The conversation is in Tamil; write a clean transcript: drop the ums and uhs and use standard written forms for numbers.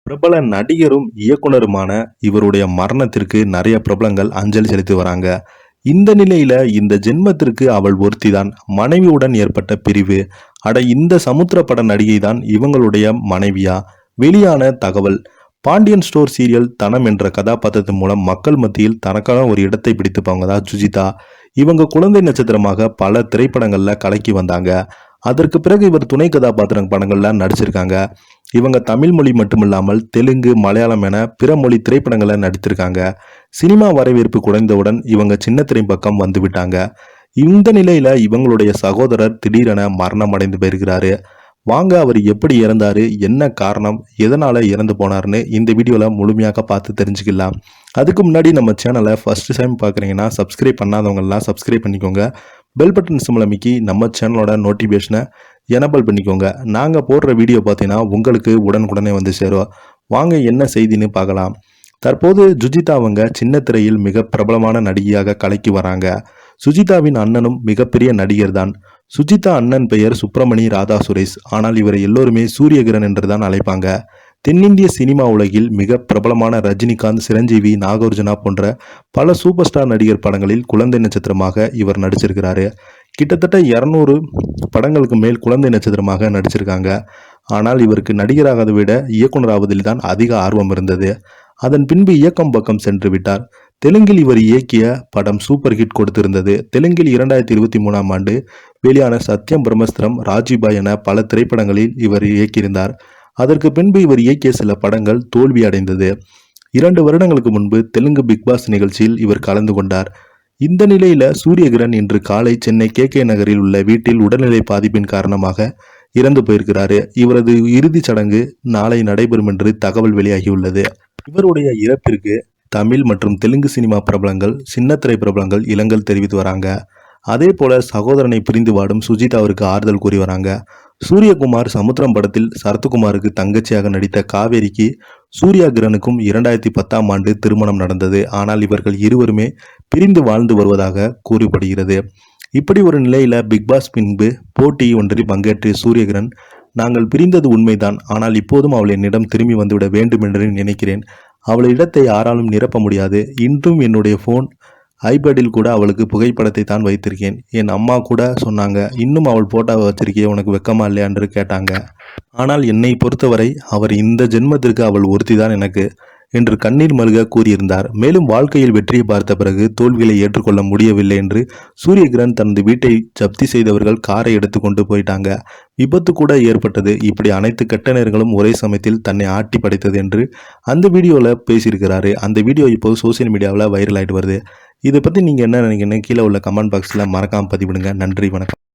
பிரபல நடிகரும் இயக்குனருமான இவருடைய மரணத்திற்கு நிறைய பிரபலங்கள் அஞ்சலி செலுத்தி வராங்க. இந்த நிலையில இந்த ஜென்மத்திற்கு அவள் ஒருத்திதான். மனைவியுடன் ஏற்பட்ட பிரிவு. அட இந்த சமுத்திர பட நடிகை தான் இவங்களுடைய மனைவியா? வெளியான தகவல். பாண்டியன் ஸ்டோர் சீரியல் தனம் என்ற கதாபாத்திரத்தின் மூலம் மக்கள் மத்தியில் தனக்கான ஒரு இடத்தை பிடித்துப்பாங்க தான் சுஜிதா. இவங்க குழந்தை நட்சத்திரமாக பல திரைப்படங்கள்ல கலக்கி வந்தாங்க. அதற்கு பிறகு இவர் துணை கதாபாத்திர படங்கள்ல நடிச்சிருக்காங்க. இவங்க தமிழ் மொழி மட்டுமில்லாமல் தெலுங்கு, மலையாளம் என பிற மொழி திரைப்படங்களை நடித்திருக்காங்க. சினிமா வரவேற்பு குறைந்தவுடன் இவங்க சின்ன திரை பக்கம் வந்து விட்டாங்க. இந்த நிலையில இவங்களுடைய சகோதரர் திடீரென மரணம் அடைந்து போயிருக்கிறாரு. வாங்க அவர் எப்படி இறந்தாரு, என்ன காரணம், எதனால இறந்து போனார்னு இந்த வீடியோல முழுமையாக பார்த்து தெரிஞ்சுக்கலாம். அதுக்கு முன்னாடி நம்ம சேனலை ஃபர்ஸ்ட் டைம் பார்க்குறீங்கன்னா சப்ஸ்கிரைப் பண்ணாதவங்கலாம் சப்ஸ்கிரைப் பண்ணிக்கோங்க. பெல் பட்டன் சிம்பிள் அமைக்கி நம்ம சேனலோட நோட்டிஃபிகேஷனை எனபிள் பண்ணிக்கோங்க. நாங்கள் போடுற வீடியோ பார்த்தீங்கன்னா உங்களுக்கு உடனுக்குடனே வந்து சேரும். வாங்க என்ன செய்தின்னு பார்க்கலாம். தற்போது சுஜிதா அவங்க சின்ன திரையில் மிக பிரபலமான நடிகையாக கலக்கி வராங்க. சுஜிதாவின் அண்ணனும் மிகப்பெரிய நடிகர் தான். சுஜிதா அண்ணன் பெயர் சுப்பிரமணி ராதா சுரேஷ். ஆனால் இவரை எல்லோருமே சூரியகிரண் என்று தான் அழைப்பாங்க. தென்னிந்திய சினிமா உலகில் மிக பிரபலமான ரஜினிகாந்த், சிரஞ்சீவி, நாகார்ஜுனா போன்ற பல சூப்பர் ஸ்டார் நடிகர் படங்களில் குழந்தை நட்சத்திரமாக இவர் நடிச்சிருக்கிறாரு. கிட்டத்தட்ட 200 படங்களுக்கு மேல் குழந்தை நட்சத்திரமாக நடிச்சிருக்காங்க. ஆனால் இவருக்கு நடிகராகதை விட இயக்குனராவதில் தான் அதிக ஆர்வம் இருந்தது. அதன் பின்பு இயக்கம் பக்கம் சென்று விட்டார். தெலுங்கில் இவர் இயக்கிய படம் சூப்பர் ஹிட் கொடுத்திருந்தது. தெலுங்கில் 2023ஆம் ஆண்டு வெளியான சத்யம் பிரம்மஸ்திரம், ராஜிபாய் என பல திரைப்படங்களில் இவர் இயக்கியிருந்தார். அதற்கு பின்பு இவர் இயக்கிய சில படங்கள் தோல்வி அடைந்தது. 2 வருடங்களுக்கு முன்பு தெலுங்கு பிக்பாஸ் நிகழ்ச்சியில் இவர் கலந்து கொண்டார். இந்த நிலையில சூரியகிரண் இன்று காலை சென்னை கே நகரில் உள்ள வீட்டில் உடல்நிலை பாதிப்பின் காரணமாக இறந்து போயிருக்கிறாரு. இவரது இறுதிச் சடங்கு நாளை நடைபெறும் என்று தகவல் வெளியாகியுள்ளது. இவருடைய இறப்பிற்கு தமிழ் மற்றும் தெலுங்கு சினிமா பிரபலங்கள், சின்னத்திரை பிரபலங்கள் இரங்கல் தெரிவித்து வராங்க. அதே போல சகோதரனை பிரிந்து வாடும் சுஜிதா அவருக்கு ஆறுதல் கூறி வராங்க. சூரியகுமார் சமுத்திரம் படத்தில் சரத்குமாருக்கு தங்கச்சியாக நடித்த காவேரிக்கு சூர்யா கிரனுக்கும் 2010ஆம் ஆண்டு திருமணம் நடந்தது. ஆனால் இவர்கள் இருவருமே பிரிந்து வாழ்ந்து வருவதாக கூறப்படுகிறது. இப்படி ஒரு நிலையில பிக்பாஸ் பின்பு போட்டி ஒன்றில் பங்கேற்ற சூரியகிரண், நாங்கள் பிரிந்தது உண்மைதான், ஆனால் இப்போதும் அவள் என்னிடம் திரும்பி வந்துவிட வேண்டும் என்று நினைக்கிறேன். அவள் இடத்தை யாராலும் நிரப்ப முடியாது. இன்றும் என்னுடைய போன், ஐபேடில் கூட அவளுக்கு புகைப்படத்தை தான் வைத்திருக்கேன். என் அம்மா கூட சொன்னாங்க, இன்னும் அவள் போட்டோவை வச்சிருக்கிய, உனக்கு வெக்கமா இல்லையா என்று கேட்டாங்க. ஆனால் என்னை பொறுத்தவரை அவர் இந்த ஜென்மத்திற்கு அவள் ஒருத்திதான் எனக்கு என்று கண்ணீர் மல்க கூறியிருந்தார். மேலும் வாழ்க்கையில் வெற்றியை பார்த்த பிறகு தோல்விகளை ஏற்றுக்கொள்ள முடியவில்லை என்று சூரியகிரண் தனது வீட்டை ஜப்தி செய்தவர்கள் காரை எடுத்து கொண்டு போயிட்டாங்க. விபத்து கூட ஏற்பட்டது. இப்படி அனைத்து கெட்ட நேரங்களும் ஒரே சமயத்தில் தன்னை ஆட்டி படைத்தது என்று அந்த வீடியோவில் பேசியிருக்கிறாரு. அந்த வீடியோ இப்போது சோசியல் மீடியாவில் வைரல் ஆகிட்டு வருது. இதை பற்றி நீங்கள் என்ன நினைக்கிறீங்க? கீழே உள்ள கமெண்ட் பாக்ஸில் மறக்காமல் பதிவிடுங்க. நன்றி, வணக்கம்.